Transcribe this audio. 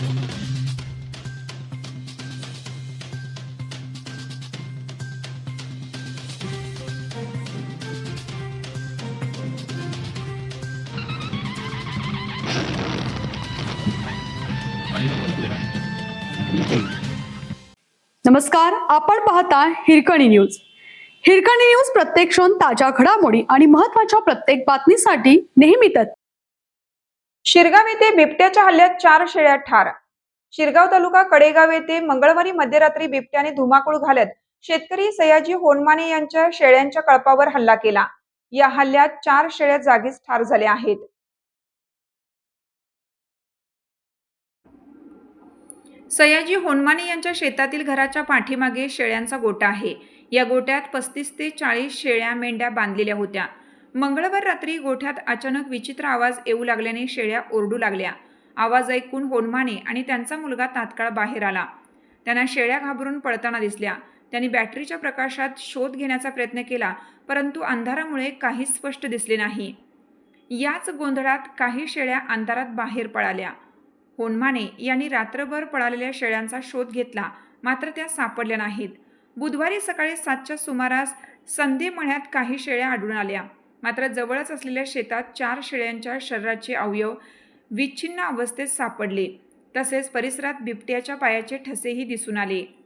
नमस्कार, आपण पाहता हिरकणी न्यूज. हिरकणी न्यूज प्रत्येक क्षण ताज्या घडामोडी आणि महत्त्वाच्या प्रत्येक बातमीसाठी नेहमी तत्पर. शिरगाव येथे बिबट्याच्या हल्ल्यात 4 शेळ्या ठार. शिरगाव तालुका कडेगाव येथे मंगळवारी मध्यरात्री बिबट्याने धुमाकूळ घालत शेतकरी सयाजी होनमाने यांच्या शेळ्यांच्या कळपावर हल्ला केला. या हल्ल्यात 4 शेळ्या जागीच ठार झाल्या आहेत. सयाजी होनमाने यांच्या शेतातील घराच्या पाठीमागे शेळ्यांचा गोठा आहे. या गोठ्यात 35 ते 40 शेळ्या मेंढ्या बांधलेल्या होत्या. मंगळवार रात्री गोठ्यात अचानक विचित्र आवाज येऊ लागल्याने शेळ्या ओरडू लागल्या. आवाज ऐकून होनमाने आणि त्यांचा मुलगा तात्काळ बाहेर आला. त्यांना शेळ्या घाबरून पळताना दिसल्या. त्यांनी बॅटरीच्या प्रकाशात शोध घेण्याचा प्रयत्न केला, परंतु अंधारामुळे काहीच स्पष्ट दिसले नाही. याच गोंधळात काही शेळ्या अंधारात बाहेर पळाल्या. होनमाने यांनी रात्रभर पळालेल्या शेळ्यांचा शोध घेतला, मात्र त्या सापडल्या नाहीत. बुधवारी सकाळी 7च्या सुमारास संधे मळ्यात काही शेळ्या आढळून आल्या, मात्र जवळच असलेल्या शेतात 4 शेळ्यांच्या शरीराचे अवयव विच्छिन्न अवस्थेत सापडले. तसेच परिसरात बिबट्याच्या पायाचे ठसेही दिसून आले.